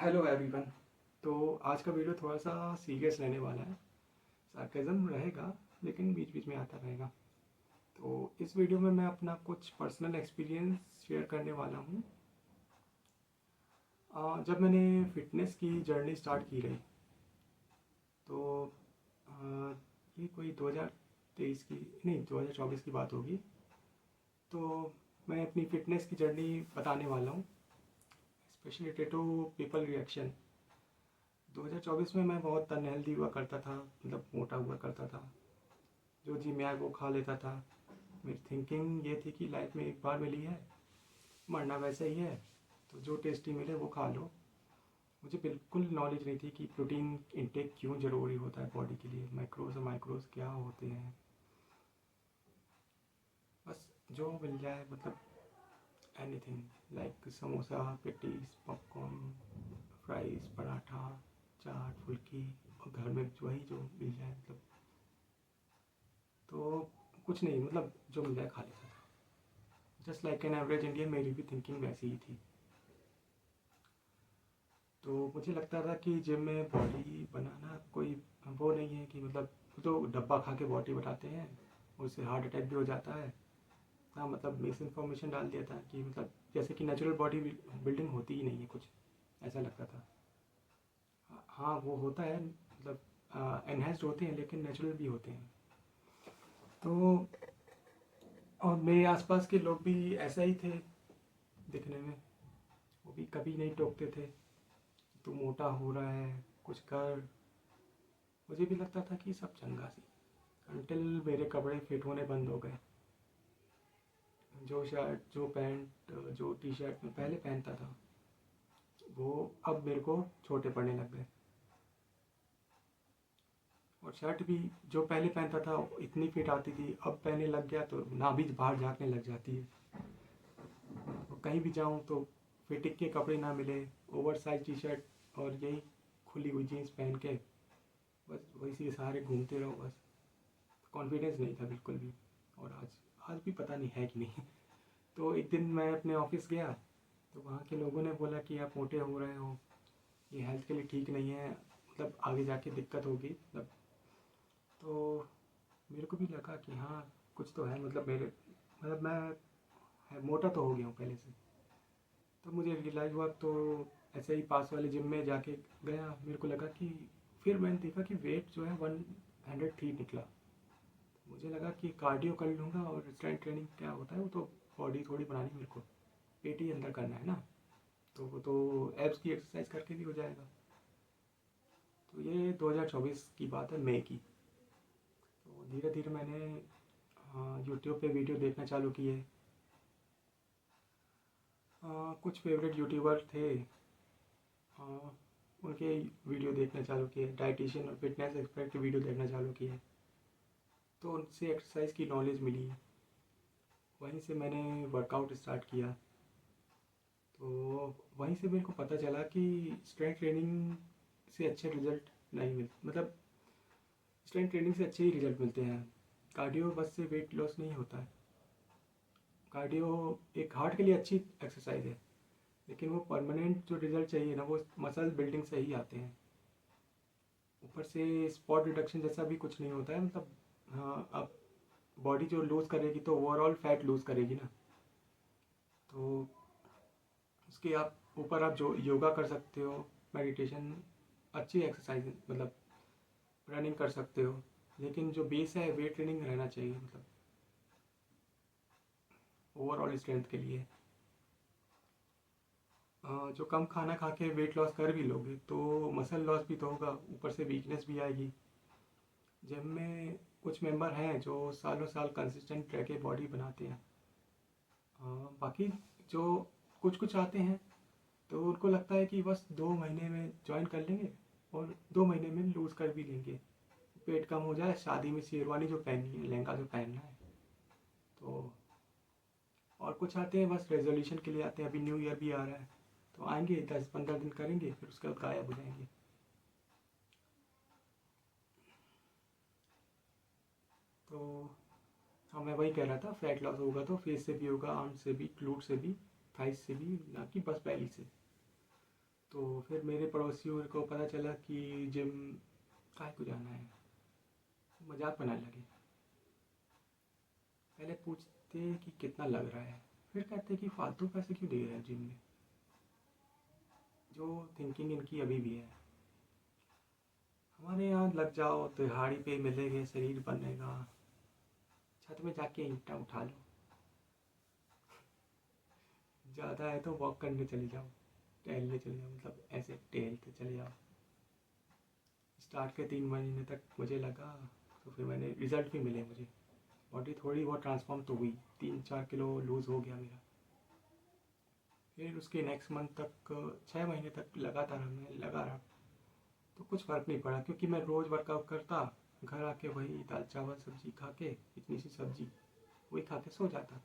Hello everyone. तो आज का वीडियो थोड़ा सा सीरियस रहने वाला है। सार्केज़म रहेगा लेकिन बीच बीच में आता रहेगा। तो इस वीडियो में मैं अपना कुछ पर्सनल एक्सपीरियंस शेयर करने वाला हूँ। जब मैंने फ़िटनेस की जर्नी स्टार्ट की रही तो ये कोई 2023 की नहीं 2024 की बात होगी। तो मैं अपनी फ़िटनेस की जर्नी बताने वाला हूँ, स्पेशली टू पीपल रिएक्शन। 2024 में मैं बहुत अनहेल्दी हुआ करता था, मतलब मोटा हुआ करता था। जो जी मैं वो खा लेता था। मेरी थिंकिंग ये थी कि लाइफ में एक बार मिली है, मरना वैसे ही है, तो जो टेस्टी मिले वो खा लो। मुझे बिल्कुल नॉलेज नहीं थी कि प्रोटीन इनटेक क्यों ज़रूरी होता है बॉडी के लिए, मैक्रोज और माइक्रोज क्या होते हैं। बस जो मिल जाए, मतलब anything, like samosa, patties, popcorn, fries, paratha, chaat, फुल्की, और घर में वही जो मिल जाए, मतलब तो कुछ नहीं, मतलब जो मिल जाए खा लेता था। Just like an average Indian मेरी भी थिंकिंग वैसी ही थी। तो मुझे लगता था कि जिम में बॉडी बनाना कोई वो नहीं है, कि मतलब तो डब्बा खा के बॉडी बनाते हैं, उससे हार्ट अटैक भी हो जाता है। हाँ, मतलब मिस इन्फॉर्मेशन डाल दिया था कि मतलब जैसे कि नेचुरल बॉडी बिल्डिंग होती ही नहीं है कुछ, ऐसा लगता था। हाँ वो होता है, मतलब एनहेंस्ड होते हैं लेकिन नेचुरल भी होते हैं। तो और मेरे आसपास के लोग भी ऐसा ही थे दिखने में, वो भी कभी नहीं टोकते थे तू मोटा हो रहा है कुछ कर। मुझे भी लगता था कि सब चंगा सी, अनटिल मेरे कपड़े फिट होने बंद हो गए। जो शर्ट, जो पैंट, जो टी शर्ट में पहले पहनता था वो अब मेरे को छोटे पड़ने लग गए। और शर्ट भी जो पहले पहनता था इतनी फिट आती थी, अब पहनने लग गया तो नाभि बाहर झाँकने लग जाती है। और कहीं भी जाऊँ तो फिटिंग के कपड़े ना मिले, ओवर साइज टी शर्ट और यही खुली हुई जीन्स पहन के बस वैसे सहारे घूमते रहो बस। कॉन्फिडेंस नहीं था बिल्कुल भी। और आज आज भी पता नहीं है कि नहीं। तो एक दिन मैं अपने ऑफिस गया तो वहाँ के लोगों ने बोला कि आप मोटे हो रहे हो, ये हेल्थ के लिए ठीक नहीं है, मतलब आगे जाके दिक्कत होगी, मतलब। तो मेरे को भी लगा कि हाँ कुछ तो है, मतलब मेरे, मतलब मैं मोटा तो हो गया हूँ पहले से। तो मुझे रियलाइज़ हुआ, तो ऐसे ही पास वाले जिम में जाके गया, मेरे को लगा कि फिर मैंने देखा कि वेट जो है 103 निकला। मुझे लगा कि कार्डियो कर लूँगा, और स्ट्रेंथ ट्रेनिंग क्या होता है, वो तो बॉडी थोड़ी बनानी मेरे को, पेट ही अंदर करना है ना, तो वो तो एब्स की एक्सरसाइज करके भी हो जाएगा। तो ये 2024 की बात है, मई की। तो धीरे धीरे मैंने यूट्यूब पे वीडियो देखना चालू किए। कुछ फेवरेट यूट्यूबर थे, उनके वीडियो देखना चालू किए, डाइटिशियन और फिटनेस एक्सपर्ट के वीडियो देखना चालू किए। तो उनसे एक्सरसाइज की नॉलेज मिली, वहीं से मैंने वर्कआउट स्टार्ट किया। तो वहीं से मेरे को पता चला कि स्ट्रेंथ ट्रेनिंग से अच्छे रिजल्ट नहीं मिलते, मतलब स्ट्रेंथ ट्रेनिंग से अच्छे ही रिजल्ट मिलते हैं। कार्डियो बस से वेट लॉस नहीं होता है। कार्डियो एक हार्ट के लिए अच्छी एक्सरसाइज है, लेकिन वो परमानेंट जो रिजल्ट चाहिए ना, वो मसल बिल्डिंग से ही आते हैं। ऊपर से स्पॉट रिडक्शन जैसा भी कुछ नहीं होता है, मतलब हाँ, अब बॉडी जो लूज़ करेगी तो ओवरऑल फैट लूज़ करेगी ना। तो उसके आप ऊपर आप जो योगा कर सकते हो, मेडिटेशन, अच्छी एक्सरसाइज, मतलब रनिंग कर सकते हो, लेकिन जो बेस है वेट ट्रेनिंग रहना चाहिए, मतलब ओवरऑल स्ट्रेंथ के लिए। जो कम खाना खा के वेट लॉस कर भी लोगे तो मसल लॉस भी तो होगा, ऊपर से वीकनेस भी आएगी। जिम में कुछ मेंबर हैं जो सालों साल कंसिस्टेंट रह के बॉडी बनाते हैं। बाकी जो कुछ कुछ आते हैं तो उनको लगता है कि बस 2 महीने में ज्वाइन कर लेंगे और 2 महीने में लूज़ कर भी लेंगे, पेट कम हो जाए, शादी में शेरवानी जो पहननी है, लहंगा जो पहनना है। तो और कुछ आते हैं बस रेजोल्यूशन के लिए आते हैं, अभी न्यू ईयर भी आ रहा है तो आएंगे, 10-15 दिन करेंगे, फिर उसके बाद गायब हो जाएंगे। तो हाँ, मैं वही कह रहा था, फैट लॉस होगा तो फेस से भी होगा, आर्म से भी, ग्लूट से भी, थाइस से भी, ना कि बस बैली से। तो फिर मेरे पड़ोसियों को पता चला कि जिम काहे को जाना है, मजाक बनाने लगे। पहले पूछते कि कितना लग रहा है, फिर कहते कि फालतू पैसे क्यों दे रहे हैं जिम में। जो थिंकिंग इनकी अभी भी है। हमारे यहाँ लग जाओ तो दिहाड़ी पे मिलेंगे, शरीर बनेगा, छत में जाके ईंटा उठा लो, ज़्यादा है तो वॉक करने चले जाओ, टहलने चले जाओ, मतलब ऐसे टहलते चले जाओ। स्टार्ट के 3 महीने तक मुझे लगा, तो फिर मैंने रिजल्ट भी मिले मुझे, बॉडी थोड़ी बहुत ट्रांसफॉर्म तो हुई, 3-4 किलो लूज़ हो गया मेरा। फिर उसके नेक्स्ट मंथ तक 6 महीने तक लगातार मैं लगा रहा, तो कुछ फ़र्क नहीं पड़ा, क्योंकि मैं रोज़ वर्कआउट करता, घर आके वही दाल चावल सब्जी खा के, इतनी सी सब्जी वही खा के सो जाता।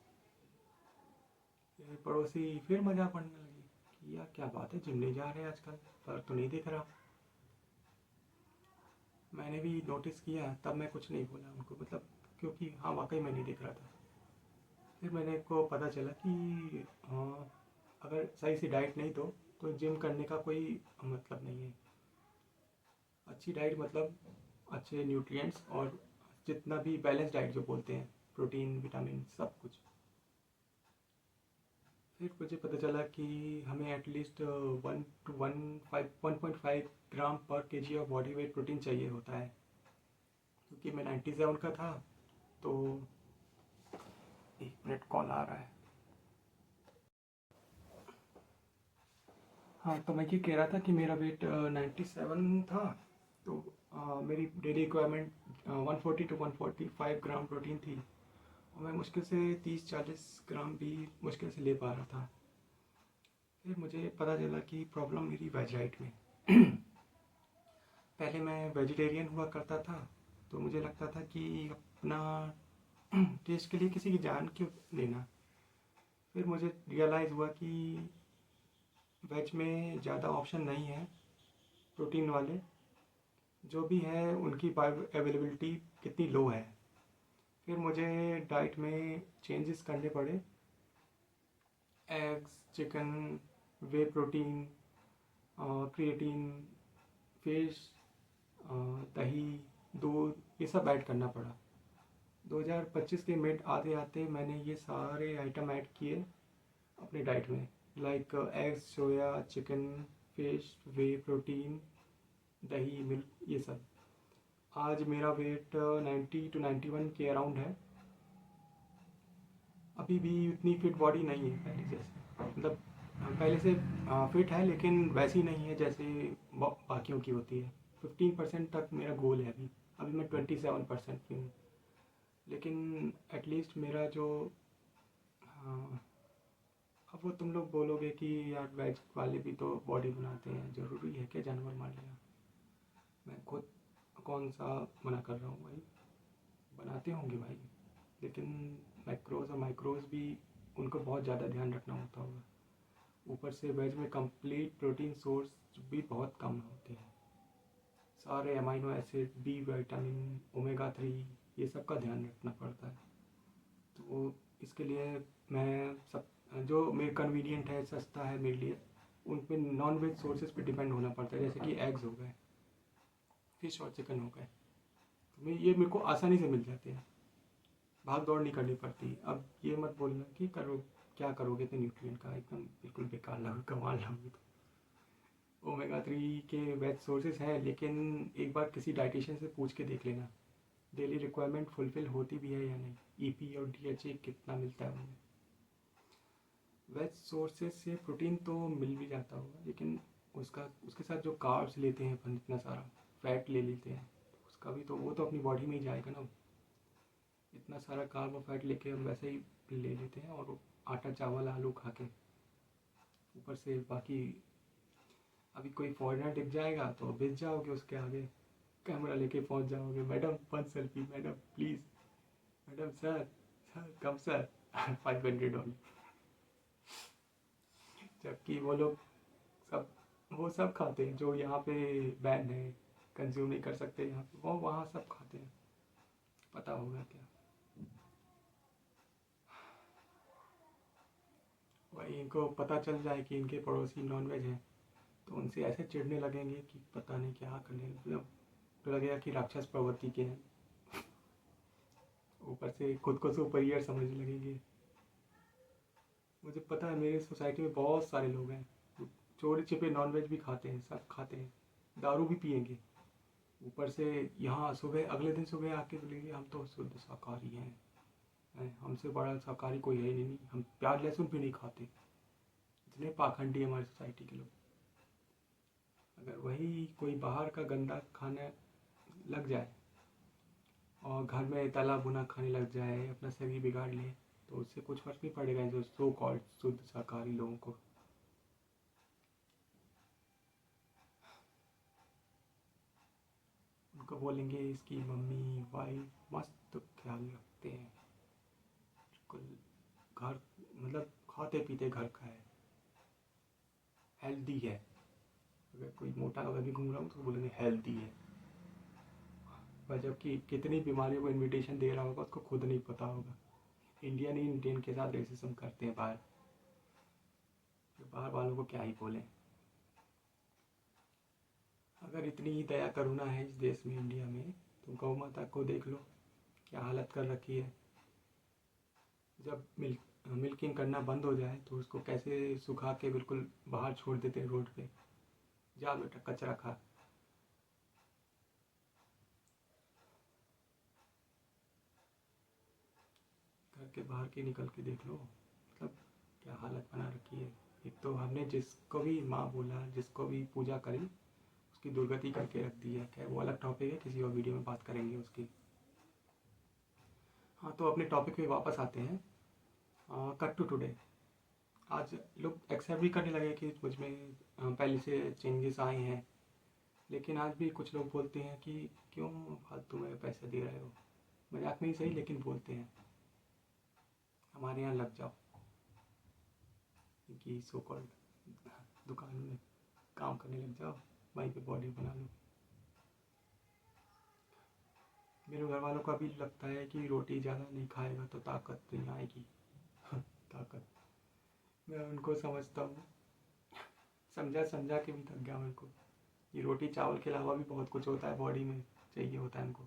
फिर पड़ोसी फिर मज़ाक पड़ने लगी कि यार क्या बात है, जिम नहीं जा रहे आजकल, फर्क तो नहीं दिख रहा। मैंने भी नोटिस किया, तब मैं कुछ नहीं बोला उनको, मतलब क्योंकि हाँ वाकई में नहीं दिख रहा था। फिर मैंने को पता चला कि हाँ, अगर सही से डाइट नहीं तो जिम करने का कोई मतलब नहीं है। अच्छी डाइट मतलब अच्छे न्यूट्रिएंट्स और जितना भी बैलेंस डाइट जो बोलते हैं, प्रोटीन विटामिन सब कुछ। फिर मुझे पता चला कि हमें एटलीस्ट 1 to 1.5 ग्राम पर KG of body weight protein चाहिए होता है, क्योंकि मैं 97 का था। तो 1 मिनट कॉल आ रहा है। हाँ, तो मैं ये कह रहा था कि मेरा वेट 97 था। तो मेरी daily requirement 140 to 145 gram protein थी, और मैं मुश्किल से 30-40 ग्राम भी मुश्किल से ले पा रहा था। फिर मुझे पता चला कि प्रॉब्लम मेरी वेज डाइट में। पहले मैं वेजिटेरियन हुआ करता था, तो मुझे लगता था कि अपना टेस्ट के लिए किसी की जान क्यों लेना। फिर मुझे रियलाइज़ हुआ कि वेज में ज़्यादा ऑप्शन नहीं है प्रोटीन वाले, जो भी है उनकी बायो अवेलेबिलिटी कितनी लो है। फिर मुझे डाइट में चेंजेस करने पड़े। एग्स, चिकन, वे प्रोटीन, क्रिएटिन, फिश, दही, दूध, ये सब ऐड करना पड़ा। 2025 के मिड आते आते मैंने ये सारे आइटम ऐड किए अपने डाइट में, लाइक एग्स, सोया, चिकन, फिश, वे प्रोटीन, दही, मिल्क, ये सब। आज मेरा वेट 90 to 91 के अराउंड है। अभी भी उतनी फिट बॉडी नहीं है पहले जैसे, मतलब पहले से फिट है, लेकिन वैसी नहीं है जैसे बाकियों की होती है। 15% तक मेरा गोल है अभी। अभी मैं 27% की हूँ, लेकिन एटलीस्ट मेरा जो हाँ, अब वो तुम लोग बोलोगे कि यार वेज वाले भी तो बॉडी बनाते हैं, ज़रूरी है क्या जानवर मार लिया। मैं खुद कौन सा मना कर रहा हूँ भाई, बनाते होंगे भाई, लेकिन मैक्रोज और माइक्रोज भी उनको बहुत ज़्यादा ध्यान रखना होता होगा। ऊपर से वेज में कंप्लीट प्रोटीन सोर्स भी बहुत कम होते हैं। सारे amino acid, B vitamin, omega 3, ये सब का ध्यान रखना पड़ता है। तो इसके लिए मैं सब जो मेरे कन्वीनियंट है, सस्ता है मेरे लिए, उन पे नॉन वेज सोर्सेज पे डिपेंड होना पड़ता है, जैसे कि एग्स हो गए, फिश और चिकन हो गए। तो ये मेरे को आसानी से मिल जाते हैं, भाग दौड़ नहीं करनी पड़ती। अब ये मत बोलना कि करो क्या करोगे तो न्यूट्रिएंट का, एकदम बिल्कुल बेकार लोगे, कमाल लोगे। तो ओमेगा 3 के वेज सोर्सेज हैं, लेकिन एक बार किसी डाइटिशियन से पूछ के देख लेना डेली रिक्वायरमेंट फुलफिल होती भी है या नहीं, ईपी और डीएचए कितना मिलता है उनमें। वेज सोर्सेज से प्रोटीन तो मिल भी जाता होगा, लेकिन उसके साथ जो कार्ब्स लेते हैं अपन, इतना सारा फैट ले लेते हैं, तो उसका भी तो वो तो अपनी बॉडी में ही जाएगा ना। इतना सारा कार्ब और फैट लेके हम वैसे ही ले लेते हैं, और आटा चावल आलू खा के ऊपर से बाकी। अभी कोई फॉरेनर दिख जाएगा तो भिज जाओगे उसके आगे, कैमरा लेके पहुंच जाओगे, madam 1 selfie, madam please, madam sir, sir come sir 500 dollar. जबकि सब वो सब खाते हैं जो यहाँ पे बैन है, कंज्यूम नहीं कर सकते यहाँ पे, वो वहाँ सब खाते हैं। पता होगा क्या। वही इनको पता चल जाए कि इनके पड़ोसी नॉन वेज हैं, तो उनसे ऐसे चिढ़ने लगेंगे कि पता नहीं क्या करने, मतलब तो लगेगा कि राक्षस प्रवृत्ति के हैं। ऊपर से खुद को सुपीरियर समझने लगेंगे। मुझे पता है मेरे सोसाइटी में बहुत सारे लोग हैं चोरी छिपे नॉनवेज भी खाते हैं, सब खाते हैं, दारू भी पियेंगे। ऊपर से यहाँ सुबह अगले दिन सुबह आके बोलेंगे हम तो शुद्ध शाकाहारी हैं, हमसे बड़ा शाकाहारी कोई है ही नहीं, हम प्याज लहसुन भी नहीं खाते। इतने पाखंडी हमारी सोसाइटी के लोग। अगर वही कोई बाहर का गंदा खाना लग जाए और घर में तला भुना खाने लग जाए, अपना शरीर बिगाड़ ले, तो उससे कुछ फर्क नहीं पड़ेगा जो सो कॉल्ड शुद्ध शाकाहारी लोगों को। उनको बोलेंगे इसकी मम्मी वाइफ मस्त ख्याल रखते हैं, बिल्कुल घर, मतलब खाते पीते घर का है, हेल्दी है। अगर कोई मोटा अगर भी घूम रहा हूँ तो बोलेंगे हेल्दी है, पर जबकि कितनी बीमारियों को इनविटेशन दे रहा होगा उसको खुद नहीं पता होगा। इंडियन ही इंडियन के साथ रेसिज्म करते हैं बाहर, तो बाहर वालों को क्या ही बोलें। अगर इतनी ही दया करुणा है इस देश में, इंडिया में, तो गौ माता को देख लो क्या हालत कर रखी है। जब मिल्किंग करना बंद हो जाए तो उसको कैसे सुखा के बिल्कुल बाहर छोड़ देते हैं रोड पे, जा बेटा कचरा खा। घर के बाहर के निकल के देख लो, मतलब क्या हालत बना रखी है। एक तो हमने जिसको भी माँ बोला, जिसको भी पूजा करी, उसकी दुर्गति करके रख दी है। खैर वो अलग टॉपिक है, किसी और वीडियो में बात करेंगे उसकी। हाँ, तो अपने टॉपिक पे वापस आते हैं। Cut to today. आज लोग एक्सेप्ट भी करने लगे कि मुझ में पहले से चेंजेस आए हैं, लेकिन आज भी कुछ लोग बोलते हैं कि क्यों फालतू में पैसे दे रहे हो। मजाक में ही सही, लेकिन बोलते हैं हमारे यहाँ लग जाओ, कि सो कॉल्ड दुकान में काम करने लग जाओ, वहीं पे बॉडी बना लो। मेरे घर वालों का भी लगता है कि रोटी ज़्यादा नहीं खाएगा तो ताकत नहीं आएगी। ताकत, मैं उनको समझता हूँ, समझा समझा के भी थक गया मेरे को। ये रोटी चावल के अलावा भी बहुत कुछ होता है बॉडी में, चाहिए होता है उनको।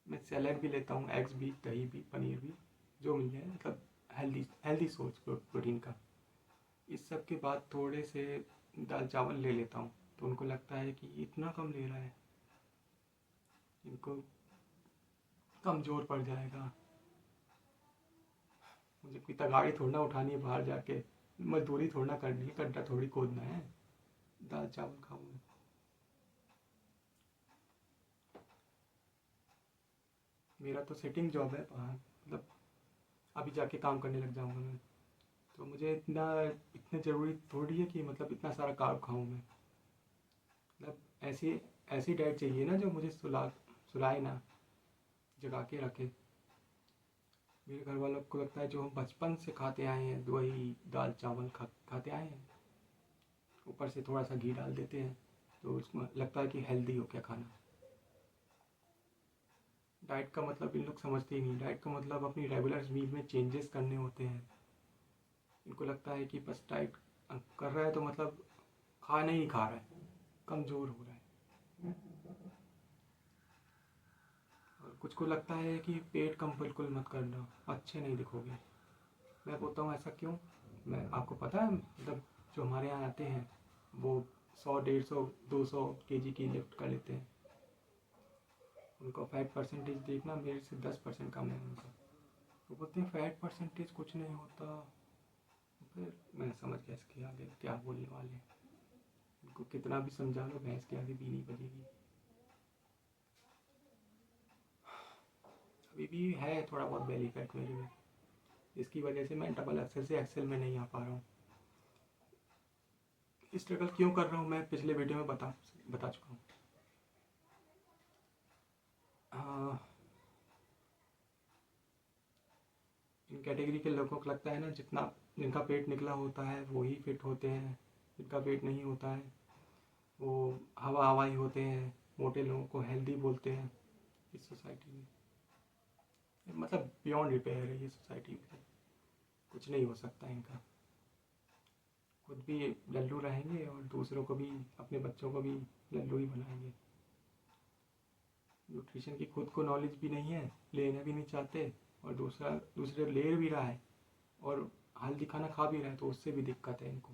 मैं सैलेड भी लेता हूँ, एग्स भी, दही भी, पनीर भी, जो मिल जाए, मतलब हेल्दी हेल्दी सोच प्रोटीन का। इस सब के बाद थोड़े से दाल चावल ले लेता हूँ, तो उनको लगता है कि इतना कम ले रहा है, इनको कमज़ोर पड़ जाएगा। मुझे कोई तगाड़ी थोड़ा उठानी है बाहर जाके, मजदूरी थोड़ा करनी है, गड्ढा थोड़ी खोदना है, दाल चावल खाऊँ। मेरा तो सेटिंग जॉब है बाहर, मतलब अभी जाके काम करने लग जाऊँगा मैं, तो मुझे इतने ज़रूरी थोड़ी है कि मतलब इतना सारा कार्ब खाऊँ मैं। मतलब ऐसी ऐसी डाइट चाहिए ना जो मुझे सुलाए ना, जगा के रखे। मेरे घर वालों को लगता है जो हम बचपन से खाते आए हैं, वही दाल चावल खाते आए हैं, ऊपर से थोड़ा सा घी डाल देते हैं, तो उसमें लगता है कि हेल्दी हो क्या खाना। डाइट का मतलब इन लोग समझते ही नहीं। डाइट का मतलब अपनी रेगुलर मील में चेंजेस करने होते हैं। इनको लगता है कि बस डाइट कर रहा है तो मतलब खाना ही नहीं खा रहा है, कमज़ोर हो रहा है। और कुछ को लगता है कि पेट कम बिल्कुल मत करना, अच्छे नहीं दिखोगे। मैं बोलता हूँ ऐसा क्यों? मैं आपको पता है, मतलब जो हमारे यहाँ आते हैं वो 100, 150, 200 केजी की लिफ्ट कर लेते हैं। उनका फैट परसेंटेज देखना मेरे से 10% कम है उनका। वो बोलते हैं फैट परसेंटेज कुछ नहीं होता। फिर मैं समझ गया इसके आगे क्या बोलने वाले हैं। इनको कितना भी समझा लो, भैंस के आगे बीनी बजेगी। अभी भी है थोड़ा बहुत बेली फैट मेरे में, इसकी वजह से मैं डबल एक्सेल से एक्सेल में नहीं आ पा रहा हूँ। स्ट्रगल क्यों कर रहा हूँ मैं पिछले वीडियो में बता चुका हूँ। इन कैटेगरी के लोगों को लगता है ना, जिनका पेट निकला होता है वो ही फिट होते हैं, जिनका पेट नहीं होता है वो हवा हवाई होते हैं। मोटे लोगों को हेल्दी बोलते हैं इस सोसाइटी में। मतलब बियॉन्ड रिपेयर है ये सोसाइटी में, कुछ नहीं हो सकता इनका। खुद भी लल्लू रहेंगे और दूसरों को भी, अपने बच्चों को भी लल्लू ही बनाएंगे। न्यूट्रिशन की खुद को नॉलेज भी नहीं है, लेना भी नहीं चाहते, और दूसरे ले भी रहा है और हेल्दी खाना खा भी रहा है, तो उससे भी दिक्कत है इनको।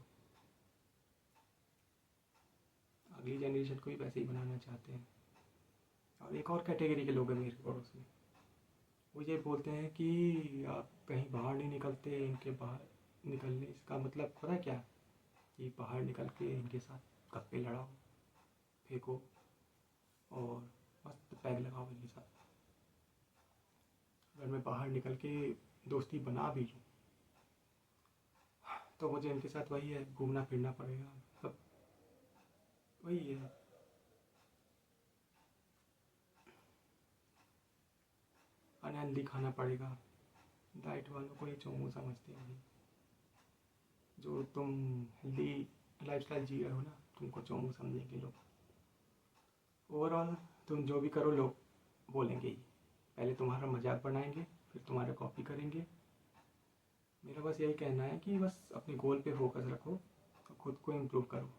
अगली जनरेशन को भी वैसे ही बनाना चाहते हैं। और एक और कैटेगरी के लोग हैं मेरे पड़ोस में, वो ये बोलते हैं कि आप कहीं बाहर नहीं निकलते, इनके बाहर निकलने का मतलब पता है क्या, कि बाहर निकल के इनके साथ गप्पे लड़ाओ, फेंको और मस्त पैग लगाओ इनके साथ। अगर मैं बाहर निकल के दोस्ती बना भी लूँ तो मुझे इनके साथ वही है, घूमना फिरना पड़ेगा, सब वही है। अनहेल्दी खाना पड़ेगा। डाइट वालों को ही चोमू समझते हैं भाई। जो तुम हेल्दी लाइफस्टाइल जी रहे हो ना, तुमको चोमू समझेंगे लोग। ओवरऑल तुम जो भी करो लोग बोलेंगे ही, पहले तुम्हारा मजाक बनाएंगे, फिर तुम्हारा कॉपी करेंगे। मेरा बस यही कहना है कि बस अपने गोल पे फोकस रखो और खुद को इम्प्रूव करो।